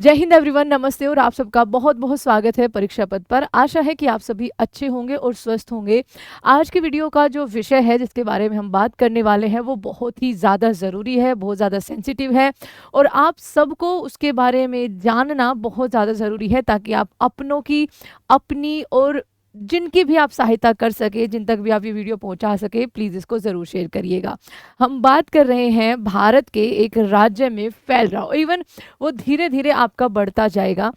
जय हिंद एवरीवन, नमस्ते और आप सबका बहुत बहुत स्वागत है परीक्षा पथ पर। आशा है कि आप सभी अच्छे होंगे और स्वस्थ होंगे। आज की वीडियो का जो विषय है जिसके बारे में हम बात करने वाले हैं वो बहुत ही ज़्यादा ज़रूरी है, बहुत ज़्यादा सेंसिटिव है और आप सबको उसके बारे में जानना बहुत ज़्यादा ज़रूरी है ताकि आप अपनों की, अपनी और जिनकी भी आप सहायता कर सके, जिन तक भी आप ये वीडियो पहुंचा सके, प्लीज़ इसको ज़रूर शेयर करिएगा। हम बात कर रहे हैं भारत के एक राज्य में फैल रहा हो, इवन वो धीरे धीरे आपका बढ़ता जाएगा।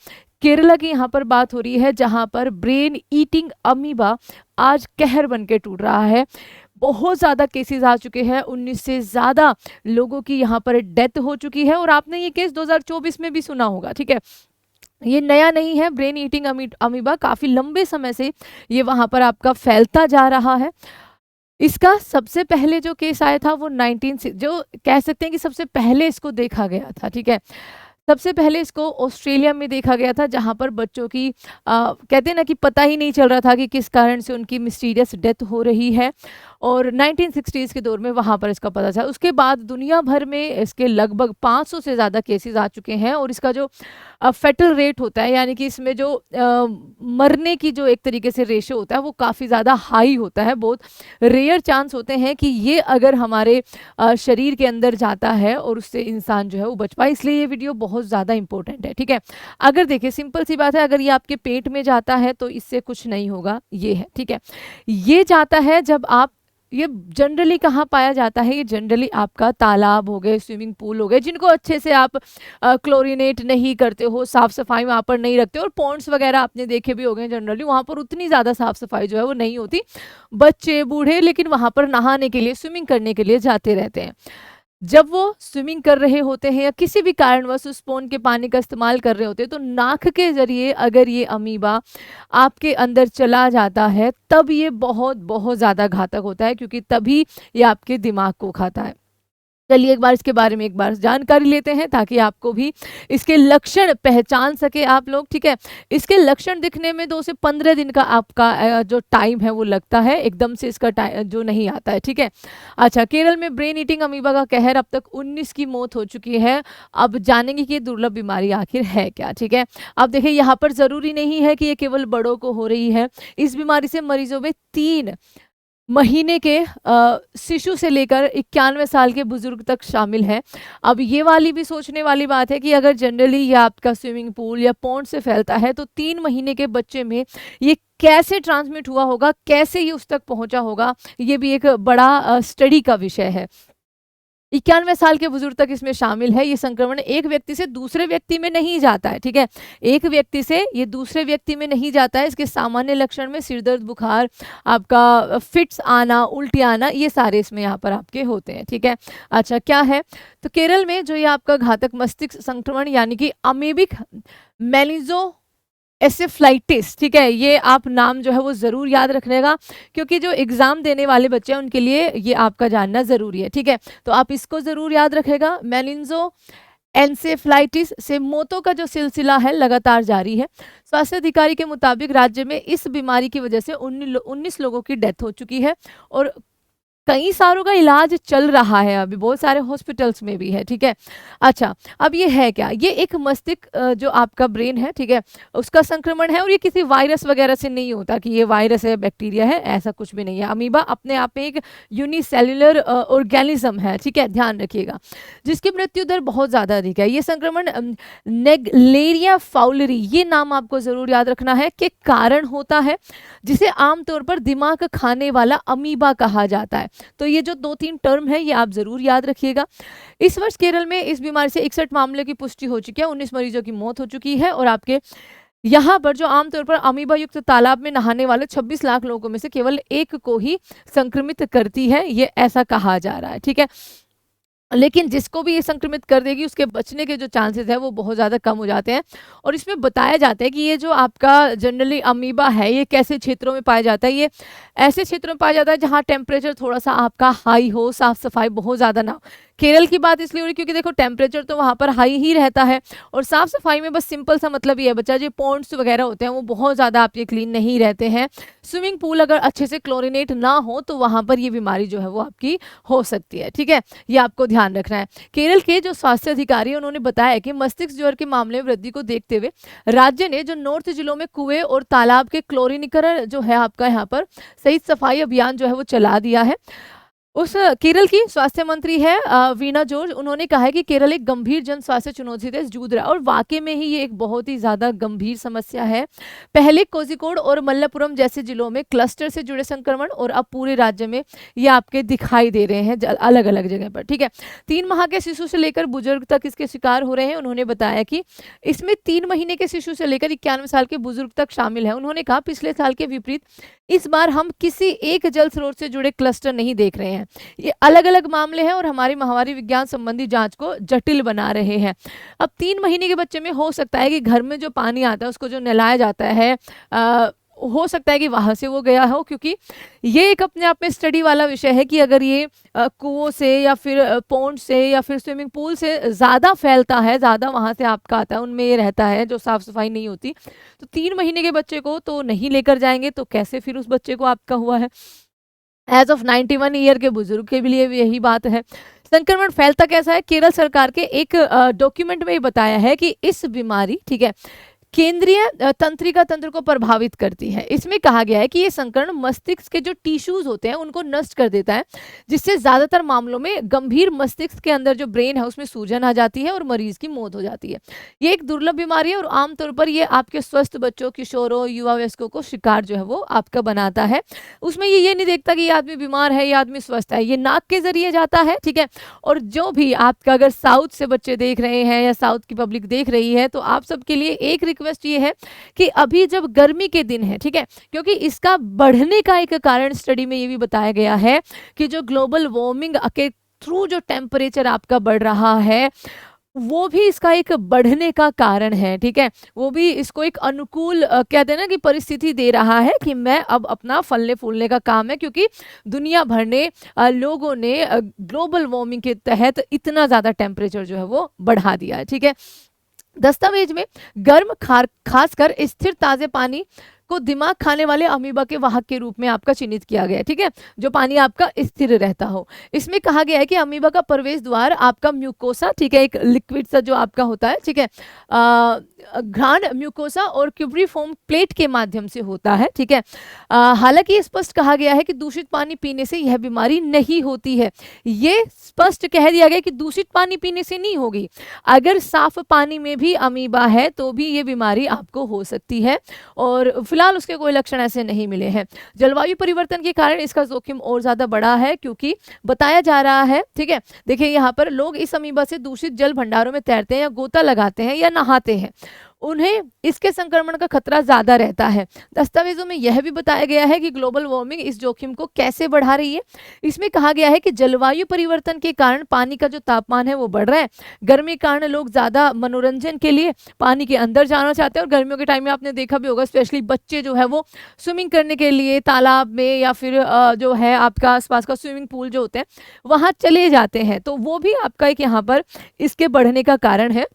केरला की यहाँ पर बात हो रही है जहाँ पर ब्रेन ईटिंग अमीबा आज कहर बन के टूट रहा है। बहुत ज़्यादा केसेस आ चुके हैं, 19 से ज़्यादा लोगों की यहाँ पर डेथ हो चुकी है और आपने ये केस 2024 में भी सुना होगा। ठीक है, ये नया नहीं है। ब्रेन ईटिंग अमीबा काफ़ी लंबे समय से ये वहाँ पर आपका फैलता जा रहा है। इसका सबसे पहले जो केस आया था वो 19 से, जो कह सकते हैं कि सबसे पहले इसको देखा गया था। ठीक है, सबसे पहले इसको ऑस्ट्रेलिया में देखा गया था जहां पर बच्चों की कहते हैं ना कि पता ही नहीं चल रहा था कि किस कारण से उनकी मिस्टीरियस डेथ हो रही है और 1960s के दौर में वहां पर इसका पता चला। उसके बाद दुनिया भर में इसके लगभग 500 से ज़्यादा केसेस आ चुके हैं और इसका जो फेटल रेट होता है, यानी कि इसमें जो मरने की जो एक तरीके से रेशो होता है वो काफ़ी ज़्यादा हाई होता है। बहुत रेयर चांस होते हैं कि ये अगर हमारे शरीर के अंदर जाता है और उससे इंसान जो है वो बच पाए, इसलिए ये वीडियो बहुत ज़्यादा इंपॉर्टेंट है। ठीक है, अगर देखिए सिंपल सी बात है, अगर ये आपके पेट में जाता है तो इससे कुछ नहीं होगा, ये है। ठीक है, ये जाता है जब आप, ये जनरली कहाँ पाया जाता है, ये जनरली आपका तालाब हो गए, स्विमिंग पूल हो गए, जिनको अच्छे से आप क्लोरिनेट नहीं करते हो, साफ सफाई वहाँ पर नहीं रखते हो, और पॉन्ड्स वगैरह आपने देखे भी हो गए, जनरली वहाँ पर उतनी ज़्यादा साफ सफाई जो है वो नहीं होती। बच्चे बूढ़े लेकिन वहाँ पर नहाने के लिए, स्विमिंग करने के लिए जाते रहते हैं। जब वो स्विमिंग कर रहे होते हैं या किसी भी कारणवश उस पॉन्ड के पानी का इस्तेमाल कर रहे होते हैं तो नाक के जरिए अगर ये अमीबा आपके अंदर चला जाता है तब ये बहुत बहुत ज़्यादा घातक होता है, क्योंकि तभी ये आपके दिमाग को खाता है। चलिए एक बार इसके बारे में एक बार जानकारी लेते हैं ताकि आपको भी इसके लक्षण पहचान सके आप लोग। ठीक है, इसके लक्षण दिखने में 2 से 15 दिन का आपका जो टाइम है वो लगता है, एकदम से इसका जो नहीं आता है। ठीक है, अच्छा, केरल में ब्रेन ईटिंग अमीबा का कहर, अब तक 19 की मौत हो चुकी है। अब जानेंगे कि ये दुर्लभ बीमारी आखिर है क्या। ठीक है, अब देखिए यहाँ पर ज़रूरी नहीं है कि ये केवल बड़ों को हो रही है। इस बीमारी से मरीजों में 3 महीने के शिशु से लेकर 91 साल के बुजुर्ग तक शामिल है। अब ये वाली भी सोचने वाली बात है कि अगर जनरली ये आपका स्विमिंग पूल या पॉन्ड से फैलता है तो 3 महीने के बच्चे में ये कैसे ट्रांसमिट हुआ होगा, कैसे ये उस तक पहुंचा होगा, ये भी एक बड़ा स्टडी का विषय है। 91 साल के बुजुर्ग तक इसमें शामिल है। ये संक्रमण एक व्यक्ति से दूसरे व्यक्ति में नहीं जाता है। ठीक है, एक व्यक्ति से ये दूसरे व्यक्ति में नहीं जाता है। इसके सामान्य लक्षण में सिर दर्द, बुखार, आपका फिट्स आना, उल्टी आना, ये सारे इसमें यहाँ पर आपके होते हैं। ठीक है, अच्छा क्या है, तो केरल में जो ये आपका घातक मस्तिष्क संक्रमण यानी कि अमीबिक मेनिंजो एसेफ्लाइटिस, ठीक है, ये आप नाम जो है वो ज़रूर याद रखिएगा क्योंकि जो एग्ज़ाम देने वाले बच्चे हैं उनके लिए ये आपका जानना ज़रूरी है। ठीक है, तो आप इसको ज़रूर याद रखेगा। मेनिंजो एन्सेफ्लाइटिस से मौतों का जो सिलसिला है लगातार जारी है। स्वास्थ्य अधिकारी के मुताबिक राज्य में इस बीमारी की वजह से 19 लोगों की डेथ हो चुकी है और कई सारों का इलाज चल रहा है, अभी बहुत सारे हॉस्पिटल्स में भी है। ठीक है, अच्छा, अब ये है क्या, ये एक मस्तिष्क जो आपका ब्रेन है, ठीक है, उसका संक्रमण है और ये किसी वायरस वगैरह से नहीं होता कि ये वायरस है, बैक्टीरिया है, ऐसा कुछ भी नहीं है। अमीबा अपने आप में एक यूनिसेल्युलर ऑर्गेनिज्म है। ठीक है, ध्यान रखिएगा, जिसकी मृत्यु दर बहुत ज़्यादा अधिक है। ये संक्रमण नेग्लेरिया फाउलरी, ये नाम आपको ज़रूर याद रखना है, के कारण होता है, जिसे आमतौर पर दिमाग खाने वाला अमीबा कहा जाता है। तो ये जो 2-3 टर्म है ये आप जरूर याद रखिएगा। इस वर्ष केरल में इस बीमारी से 61 मामले की पुष्टि हो चुकी है, 19 मरीजों की मौत हो चुकी है और आपके यहाँ पर जो आमतौर पर अमीबा युक्त तालाब में नहाने वाले 26 लाख लोगों में से केवल 1 को ही संक्रमित करती है, ये ऐसा कहा जा रहा है। ठीक है, लेकिन जिसको भी ये संक्रमित कर देगी उसके बचने के जो चांसेस है वो बहुत ज़्यादा कम हो जाते हैं। और इसमें बताया जाता है कि ये जो आपका जनरली अमीबा है ये कैसे क्षेत्रों में पाया जाता है, ये ऐसे क्षेत्रों में पाया जाता है जहाँ टेम्परेचर थोड़ा सा आपका हाई हो, साफ सफाई बहुत ज़्यादा ना हो। केरल की बात इसलिए हो रही क्योंकि देखो टेम्परेचर तो वहाँ पर हाई ही रहता है, और साफ सफाई में बस सिंपल सा मतलब ये है बच्चा, जो पॉन्ड्स वगैरह होते हैं वो बहुत ज़्यादा आपके क्लीन नहीं रहते हैं। स्विमिंग पूल अगर अच्छे से क्लोरिनेट ना हो तो वहाँ पर ये बीमारी जो है वो आपकी हो सकती है, ठीक है, ये आपको ध्यान रखना है। केरल के जो स्वास्थ्य अधिकारी उन्होंने बताया कि मस्तिष्क ज्वर के मामले में वृद्धि को देखते हुए राज्य ने जो नॉर्थ जिलों में कुएं और तालाब के क्लोरीनीकरण जो है आपका यहाँ पर सहित सफाई अभियान जो है वो चला दिया है। उस केरल की स्वास्थ्य मंत्री है वीणा जॉर्ज, उन्होंने कहा है कि केरल एक गंभीर जन स्वास्थ्य चुनौती से जूझ रहा है, और वाकई में ही ये एक बहुत ही ज्यादा गंभीर समस्या है। पहले कोझिकोड और मल्लपुरम जैसे जिलों में क्लस्टर से जुड़े संक्रमण, और अब पूरे राज्य में ये आपके दिखाई दे रहे हैं अलग अलग जगह पर, ठीक है। 3 माह के शिशु से लेकर बुजुर्ग तक इसके शिकार हो रहे हैं। उन्होंने बताया कि इसमें 3 महीने के शिशु से लेकर 91 साल के बुजुर्ग तक शामिल है। उन्होंने कहा पिछले साल के विपरीत इस बार हम किसी एक जल स्रोत से जुड़े क्लस्टर नहीं देख रहे हैं। ये अलग अलग मामले हैं और हमारी महामारी विज्ञान संबंधी जांच को जटिल बना रहे हैं। अब 3 महीने के बच्चे में हो सकता है कि घर में जो पानी आता है उसको जो नहलाया जाता है, हो सकता है कि वहां से वो गया हो, क्योंकि ये एक अपने आप में स्टडी वाला विषय है कि अगर ये कुओं से या फिर पॉन्ड से या फिर स्विमिंग पूल से ज़्यादा फैलता है, ज़्यादा वहां से आपका आता है, उनमें ये रहता है जो साफ सफाई नहीं होती, तो 3 महीने के बच्चे को तो नहीं लेकर जाएंगे, तो कैसे फिर उस बच्चे को आपका हुआ है। एज ऑफ 91 ईयर के बुजुर्ग के लिए भी यही बात है। संक्रमण फैलता कैसा है, केरल सरकार के एक डॉक्यूमेंट में ये बताया है कि इस बीमारी, ठीक है, केंद्रीय तंत्रिका तंत्र को प्रभावित करती है। इसमें कहा गया है कि ये संक्रमण मस्तिष्क के जो टिश्यूज होते हैं उनको नष्ट कर देता है, जिससे ज्यादातर मामलों में गंभीर मस्तिष्क के अंदर जो ब्रेन है उसमें सूजन आ जाती है और मरीज की मौत हो जाती है। ये एक दुर्लभ बीमारी है और आमतौर पर ये आपके स्वस्थ बच्चों, किशोरों, युवा वयस्कों को शिकार जो है वो आपका बनाता है। उसमें ये नहीं देखता कि ये आदमी बीमार है, ये आदमी स्वस्थ है, ये नाक के जरिए जाता है, ठीक है। और जो भी आपका अगर साउथ से बच्चे देख रहे हैं या साउथ की पब्लिक देख रही है, तो आप सबके लिए एक रिक्वेस्ट ये है कि अभी जब गर्मी के दिन है, ठीक है, क्योंकि इसका बढ़ने का एक कारण स्टडी में ये भी बताया गया है कि जो ग्लोबल वार्मिंग के थ्रू जो टेम्परेचर आपका बढ़ रहा है वो भी इसका एक बढ़ने का कारण है, ठीक है। वो भी इसको एक अनुकूल कहते हैं ना कि परिस्थिति दे रहा है कि मैं अब अपना फलने फूलने का काम है, क्योंकि दुनिया भर ने लोगों ने ग्लोबल वार्मिंग के तहत इतना ज़्यादा टेम्परेचर जो है वो बढ़ा दिया है, ठीक है। दस्तावेज में गर्म खासकर स्थिर ताजे पानी को दिमाग खाने वाले अमीबा के वाहक के रूप में आपका चिन्हित किया गया है, ठीक है, जो पानी आपका स्थिर रहता हो। इसमें कहा गया है कि अमीबा का प्रवेश द्वार आपका म्यूकोसा, ठीक है, एक लिक्विड सा जो आपका होता है, ठीक है, घ्राण म्यूकोसा और क्यूब्रिफॉर्म प्लेट के माध्यम से होता है, ठीक है। हालांकि स्पष्ट कहा गया है कि दूषित पानी पीने से यह बीमारी नहीं होती है। ये स्पष्ट कह दिया गया कि दूषित पानी पीने से नहीं होगी, अगर साफ पानी में भी अमीबा है तो भी ये बीमारी आपको हो सकती है, और फिलहाल उसके कोई लक्षण ऐसे नहीं मिले हैं। जलवायु परिवर्तन के कारण इसका जोखिम और ज्यादा बढ़ा है, क्योंकि बताया जा रहा है, ठीक है, देखिए यहाँ पर लोग इस अमीबा से दूषित जल भंडारों में तैरते हैं या गोता लगाते हैं या नहाते हैं, उन्हें इसके संक्रमण का खतरा ज्यादा रहता है। दस्तावेजों में यह भी बताया गया है कि ग्लोबल वार्मिंग इस जोखिम को कैसे बढ़ा रही है। इसमें कहा गया है कि जलवायु परिवर्तन के कारण पानी का जो तापमान है वो बढ़ रहा है। गर्मी के कारण लोग ज्यादा मनोरंजन के लिए पानी के अंदर जाना चाहते हैं, और गर्मियों के टाइम में आपने देखा भी होगा स्पेशली बच्चे जो है वो स्विमिंग करने के लिए तालाब में या फिर जो है आपका आसपास का स्विमिंग पूल जो होते हैं वहां चले जाते हैं, तो वो भी आपका एक यहाँ पर इसके बढ़ने का कारण है।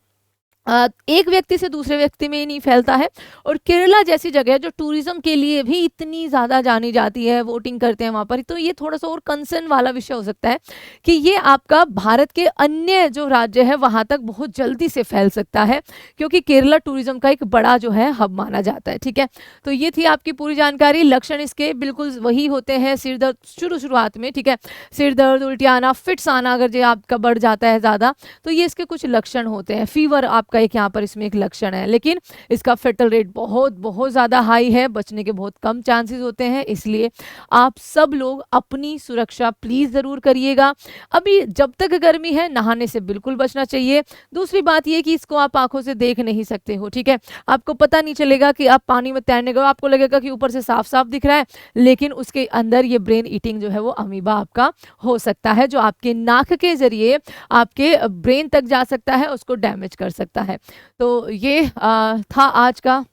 एक व्यक्ति से दूसरे व्यक्ति में ही नहीं फैलता है, और केरला जैसी जगह जो टूरिज्म के लिए भी इतनी ज़्यादा जानी जाती है, वोटिंग करते हैं वहाँ पर, तो ये थोड़ा सा और कंसर्न वाला विषय हो सकता है कि ये आपका भारत के अन्य जो राज्य है वहाँ तक बहुत जल्दी से फैल सकता है, क्योंकि केरला टूरिज्म का एक बड़ा जो है हब माना जाता है, ठीक है। तो ये थी आपकी पूरी जानकारी। लक्षण इसके बिल्कुल वही होते हैं, सिर दर्द शुरुआत में, ठीक है, सिर दर्द, उल्टी आना, फिट्स आना, अगर जो आपका बढ़ जाता है ज़्यादा तो ये इसके कुछ लक्षण होते हैं। फीवर आपका एक यहाँ पर इसमें एक लक्षण है, लेकिन इसका फेटल रेट बहुत बहुत ज़्यादा हाई है, बचने के बहुत कम चांसेस होते हैं, इसलिए आप सब लोग अपनी सुरक्षा प्लीज़ ज़रूर करिएगा। अभी जब तक गर्मी है नहाने से बिल्कुल बचना चाहिए। दूसरी बात ये कि इसको आप आंखों से देख नहीं सकते हो, ठीक है, आपको पता नहीं चलेगा कि आप पानी में तैरने गए, आपको लगेगा कि ऊपर से साफ साफ दिख रहा है, लेकिन उसके अंदर ये ब्रेन ईटिंग जो है वो अमीबा आपका हो सकता है, जो आपके नाक के जरिए आपके ब्रेन तक जा सकता है, उसको डैमेज कर सकता है। तो ये था आज का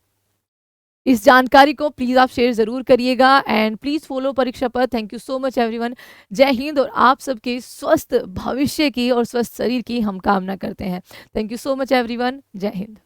इस जानकारी को प्लीज़ आप शेयर ज़रूर करिएगा एंड प्लीज़ फॉलो परीक्षा पथ। Thank you so much everyone. जय हिंद और आप सबके स्वस्थ भविष्य की और स्वस्थ शरीर की हम कामना करते हैं। Thank you so much everyone. जय हिंद।